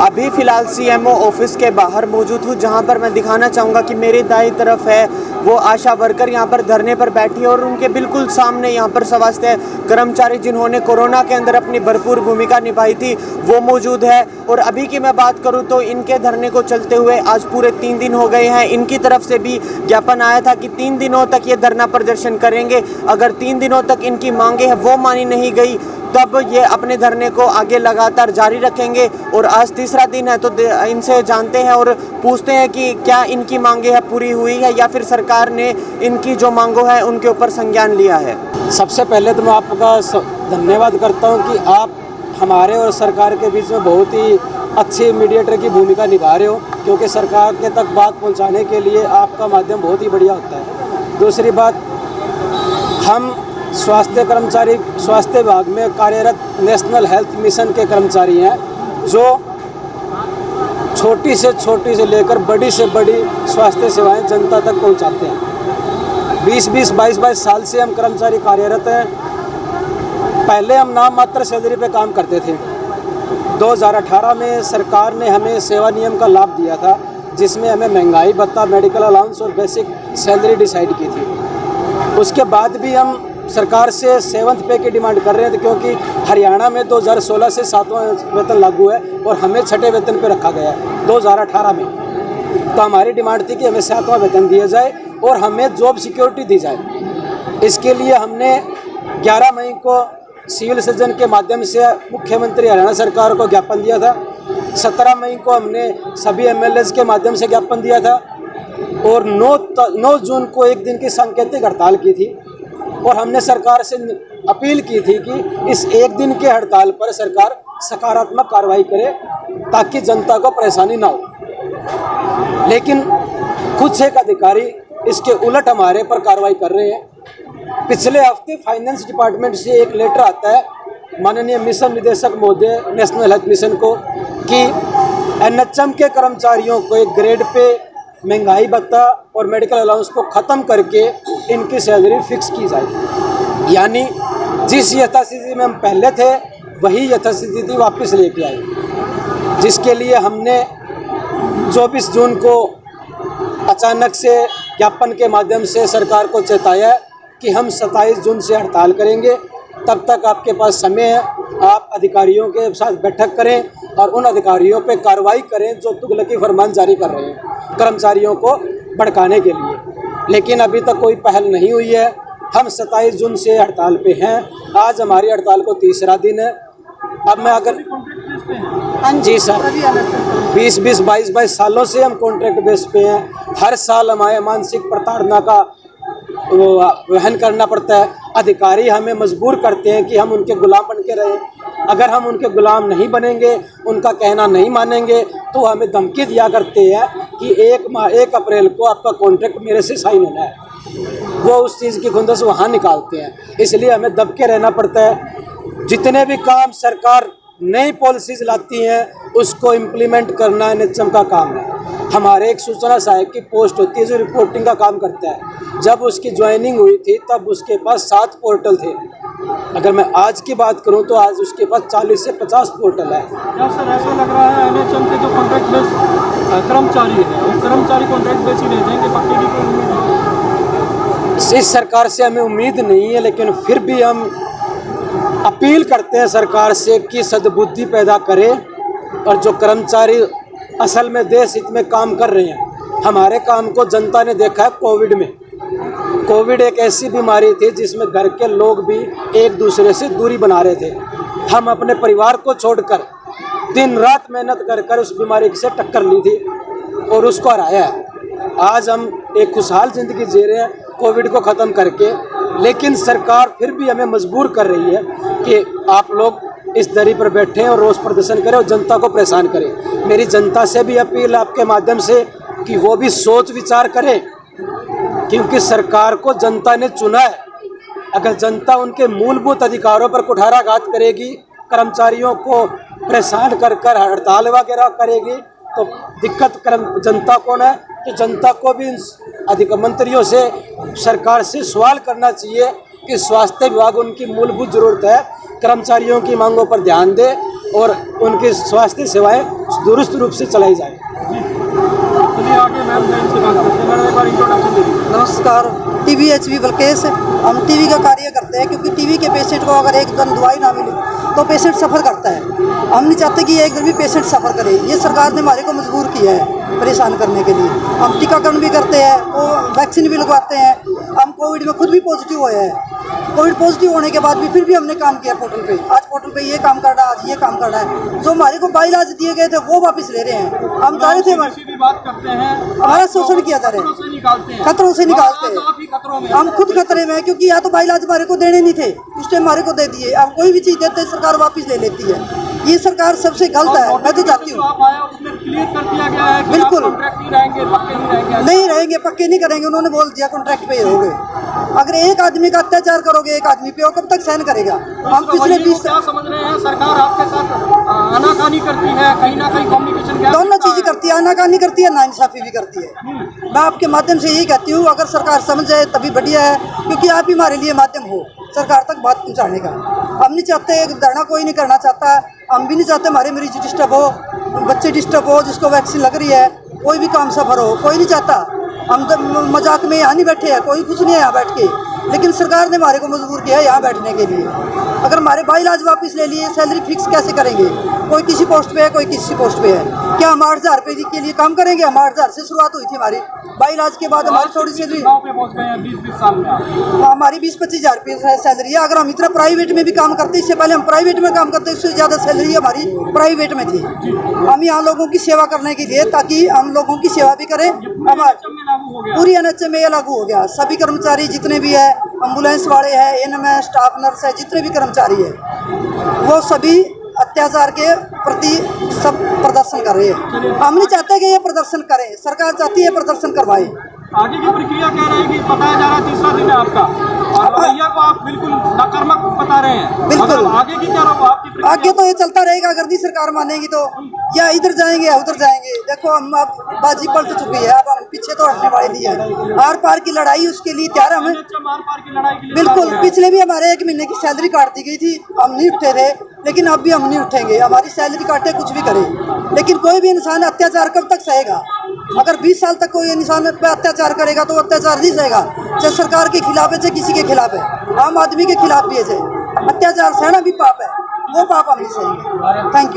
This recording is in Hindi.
अभी फ़िलहाल सीएमओ ऑफिस के बाहर मौजूद हूँ, जहाँ पर मैं दिखाना चाहूँगा कि मेरी दाईं तरफ है वो आशा वर्कर यहाँ पर धरने पर बैठी है और उनके बिल्कुल सामने यहाँ पर स्वास्थ्य कर्मचारी जिन्होंने कोरोना के अंदर अपनी भरपूर भूमिका निभाई थी वो मौजूद है। और अभी की मैं बात करूँ तो इनके धरने को चलते हुए आज पूरे 3 दिन हो गए हैं। इनकी तरफ से भी ज्ञापन आया था कि 3 दिनों तक ये धरना प्रदर्शन करेंगे। अगर 3 दिनों तक इनकी मांगे हैं वो मानी नहीं गई तब ये अपने धरने को आगे लगातार जारी रखेंगे। और आज तीसरा दिन है तो इनसे जानते हैं और पूछते हैं कि क्या इनकी मांगे है पूरी हुई है या फिर सरकार ने इनकी जो मांगों है उनके ऊपर संज्ञान लिया है। सबसे पहले तो मैं आपका धन्यवाद करता हूं कि आप हमारे और सरकार के बीच में बहुत ही अच्छी मीडिएटर की भूमिका निभा रहे हो, क्योंकि सरकार के तक बात पहुंचाने के लिए आपका माध्यम बहुत ही बढ़िया होता है। दूसरी बात, हम स्वास्थ्य कर्मचारी स्वास्थ्य विभाग में कार्यरत नेशनल हेल्थ मिशन के कर्मचारी हैं, जो छोटी से लेकर बड़ी से बड़ी स्वास्थ्य सेवाएं जनता तक पहुंचाते हैं। 20-20, 22-22 साल से हम कर्मचारी कार्यरत हैं। पहले हम नाम मात्र सैलरी पे काम करते थे। 2018 में सरकार ने हमें सेवा नियम का लाभ दिया था, जिसमें हमें महंगाई भत्ता, मेडिकल अलाउंस और बेसिक सैलरी डिसाइड की थी। उसके बाद भी हम सरकार से 7th पे की डिमांड कर रहे थे, क्योंकि हरियाणा में 2016 से 7वां वेतन लागू है और हमें 6ठे वेतन पे रखा गया है 2018 में। तो हमारी डिमांड थी कि हमें 7वां वेतन दिया जाए और हमें जॉब सिक्योरिटी दी जाए। इसके लिए हमने 11 मई को सिविल सर्जन के माध्यम से मुख्यमंत्री हरियाणा सरकार को ज्ञापन दिया था। 17 मई को हमने सभी MLAs के माध्यम से ज्ञापन दिया था और 9 जून को एक दिन की सांकेतिक हड़ताल की थी। और हमने सरकार से अपील की थी कि इस एक दिन के हड़ताल पर सरकार सकारात्मक कार्रवाई करे ताकि जनता को परेशानी ना हो। लेकिन कुछ एक अधिकारी इसके उलट हमारे पर कार्रवाई कर रहे हैं। पिछले हफ्ते फाइनेंस डिपार्टमेंट से एक लेटर आता है माननीय मिशन निदेशक महोदय नेशनल हेल्थ मिशन को कि NHM के कर्मचारियों को एक ग्रेड पे महंगाई भत्ता और मेडिकल अलाउंस को ख़त्म करके इनकी सैलरी फिक्स की जाए। यानी जिस यथास्थिति में हम पहले थे वही यथास्थिति वापस लेके आए, जिसके लिए हमने 24 जून को अचानक से ज्ञापन के माध्यम से सरकार को चेताया कि हम 27 जून से हड़ताल करेंगे। तब तक आपके पास समय है, आप अधिकारियों के साथ बैठक करें और उन अधिकारियों पे कार्रवाई करें जो तुगलकी फरमान जारी कर रहे हैं कर्मचारियों को भड़काने के लिए। लेकिन अभी तक कोई पहल नहीं हुई है। हम 27 जून से हड़ताल पे हैं। आज हमारी हड़ताल को तीसरा दिन है। अब मैं अगर जी सर, 20-20, 22-22 सालों से हम कॉन्ट्रैक्ट बेस पे हैं। हर साल हमारे मानसिक प्रताड़ना का वहन करना पड़ता है। अधिकारी हमें मजबूर करते हैं कि हम उनके गुलाम बन के रहें। अगर हम उनके गुलाम नहीं बनेंगे, उनका कहना नहीं मानेंगे, तो हमें धमकी दिया करते हैं कि 1 अप्रैल को आपका कॉन्ट्रैक्ट मेरे से साइन होना है। वो उस चीज़ की खुंदस वहाँ निकालते हैं। इसलिए हमें दब के रहना पड़ता है। जितने भी काम सरकार नई पॉलिसीज लाती हैं उसको इम्प्लीमेंट करना NHM का काम है। हमारे एक सूचना सहायक की पोस्ट होती है जो रिपोर्टिंग का काम करता है। जब उसकी ज्वाइनिंग हुई थी तब उसके पास 7 पोर्टल थे। अगर मैं आज की बात करूं तो आज उसके पास 40 से 50 पोर्टल है। सर, ऐसा लग रहा है NHM के जो कॉन्ट्रैक्ट बेस कर्मचारी है वो कर्मचारी कॉन्ट्रैक्ट बेस ही रह जाएंगे, पक्के की कोई उम्मीद नहीं। इस सरकार से हमें उम्मीद नहीं है, लेकिन फिर भी हम अपील करते हैं सरकार से कि सद्बुद्धि पैदा करे और जो कर्मचारी असल में देश हित में काम कर रहे हैं। हमारे काम को जनता ने देखा है कोविड में। कोविड एक ऐसी बीमारी थी जिसमें घर के लोग भी एक दूसरे से दूरी बना रहे थे। हम अपने परिवार को छोड़कर दिन रात मेहनत कर उस बीमारी से टक्कर ली थी और उसको हराया है। आज हम एक खुशहाल ज़िंदगी जी रहे हैं कोविड को ख़त्म करके। लेकिन सरकार फिर भी हमें मजबूर कर रही है कि आप लोग इस दरी पर बैठें और रोष प्रदर्शन करें और जनता को परेशान करें। मेरी जनता से भी अपील आपके माध्यम से कि वो भी सोच विचार करें, क्योंकि सरकार को जनता ने चुना है। अगर जनता उनके मूलभूत अधिकारों पर कुठाराघात करेगी, कर्मचारियों को परेशान कर हड़ताल वगैरह करेगी, तो दिक्कत जनता को है। तो जनता को भी मंत्रियों से सरकार से सवाल करना चाहिए कि स्वास्थ्य विभाग उनकी मूलभूत ज़रूरत है, कर्मचारियों की मांगों पर ध्यान दे और उनकी स्वास्थ्य सेवाएं दुरुस्त रूप से चलाई जाए। चलिए आगे मैम लाइन से बात करते हैं। मैडम एक बार इंट्रोडक्शन दे दीजिए। नमस्कार, TVHB बलकेश। हम टीवी का कार्य करते हैं क्योंकि टीवी के पेशेंट को अगर एक दिन दवाई ना मिले तो पेशेंट सफ़र करता है। हम नहीं चाहते कि एक दिन भी पेशेंट सफ़र करे। ये सरकार ने हमारे को मजबूर किया है परेशान करने के लिए। हम टीकाकरण भी करते हैं, वो वैक्सीन भी लगवाते हैं। हम कोविड में खुद भी पॉजिटिव हुए हैं। कोविड पॉजिटिव होने के बाद भी फिर भी हमने काम किया पोर्टल पे। आज पोर्टल पे ये काम करना है, आज ये काम करना है। जो हमारे को बाइलाज दिए गए थे वो वापस ले रहे हैं। हम चाह रहे थे, सीधी बात करते हैं, हमारा शोषण किया जा रहा है, खतरों से निकालते हैं, खतरों से निकालते हैं। आप ही खतरों में। हम खुद खतरे में हैं क्योंकि या तो बाइलाज हमारे को देने नहीं थे, उस टाइम हमारे को दे दिए। अब कोई भी चीज़ देते सरकार वापस ले लेती है। ये सरकार सबसे गलत है। मैं तो चाहती हूँ आप आया उसमें क्लियर कर दिया गया है कि बिल्कुल। आप कॉन्ट्रैक्ट नहीं रहेंगे, पक्के नहीं रहेंगे। नहीं रहेंगे, पक्के नहीं करेंगे। उन्होंने बोल दिया कॉन्ट्रैक्ट पे ही रहोगे। अगर एक आदमी का अत्याचार करोगे एक आदमी पे, वो कब तक सहन करेगा? हम पिछले 20 क्या समझ रहे हैं, सरकार आपके साथ आनाकानी करती है, कहीं ना कहीं कम्युनिकेशन गैप दोनों चीज़ें करती है, आनाकानी करती है, नाइंसाफी भी करती है। मैं आपके माध्यम से यही कहती हूँ, अगर सरकार समझ जाए तभी बढ़िया है, क्योंकि आप ही हमारे लिए माध्यम हो सरकार तक बात पहुँचाने का। हम नहीं चाहते धरना, कोई नहीं करना चाहता। हम भी नहीं चाहते हमारे मरीज डिस्टर्ब हो, बच्चे डिस्टर्ब हो, जिसको वैक्सीन लग रही है, कोई भी काम सफर हो, कोई नहीं चाहता। हम तो मजाक में यहाँ नहीं बैठे हैं, कोई कुछ नहीं है यहाँ बैठ के, लेकिन सरकार ने हमारे को मजबूर किया है यहाँ बैठने के लिए। अगर हमारे बाइलाज वापस ले लिए, सैलरी फिक्स कैसे करेंगे? कोई किसी पोस्ट पे है, कोई किसी पोस्ट पे है। क्या हम 8,000 रुपये के लिए काम करेंगे? हम 8,000 से शुरुआत हुई थी हमारी। बाइलाज के बाद हमारी थोड़ी सी गाँव पे पहुंच गए हैं 20-20 साल में। हमारी 20-25 हज़ार रुपये सैलरी है। अगर हम इतना प्राइवेट में भी काम करते, इससे पहले हम प्राइवेट में काम करते, इससे ज़्यादा सैलरी हमारी प्राइवेट में थी। हम यहाँ लोगों की सेवा करने के लिए, ताकि हम लोगों की सेवा भी करें। पूरी NHM में ये लागू हो गया। सभी कर्मचारी जितने भी है, एम्बुलेंस वाले हैं, ANM, स्टाफ नर्स है, जितने भी कर्मचारी है, वो सभी अत्याचार के प्रति सब प्रदर्शन कर रहे हैं। हम नहीं चाहते कि ये प्रदर्शन करें, सरकार चाहती है प्रदर्शन करवाए। आगे की प्रक्रिया क्या रहेगी? बताया जा रहा है 3रा दिन है आपका, और भैया को आप बिल्कुल नकारात्मक बता रहे हैं। बिल्कुल। मतलब आगे की क्या होगा आपकी प्रक्रिया? आगे तो ये चलता रहेगा। अगर नहीं सरकार मानेगी तो या इधर जाएंगे या उधर जाएंगे। देखो हम अब बाजी पलट चुकी है, अब हम पीछे तो हटने वाले नहीं है। आर पार की लड़ाई, उसके लिए तैयार हमें। आर पार की लड़ाई के लिए बिल्कुल। पिछले भी हमारे 1 महीने की सैलरी काट दी गई थी, हम नहीं उठे थे, लेकिन अब भी हम नहीं उठेंगे। हमारी सैलरी काटे, कुछ भी करे, लेकिन कोई भी इंसान अत्याचार कब तक सहेगा? अगर 20 साल तक कोई इंसान पे अत्याचार करेगा तो अत्याचार नहीं सहेगा। चाहे सरकार के खिलाफ है, चाहे किसी के खिलाफ है, आम आदमी के खिलाफ भी है। अत्याचार सहना भी पाप है, वो पाप हम नहीं सहेंगे। Thank you.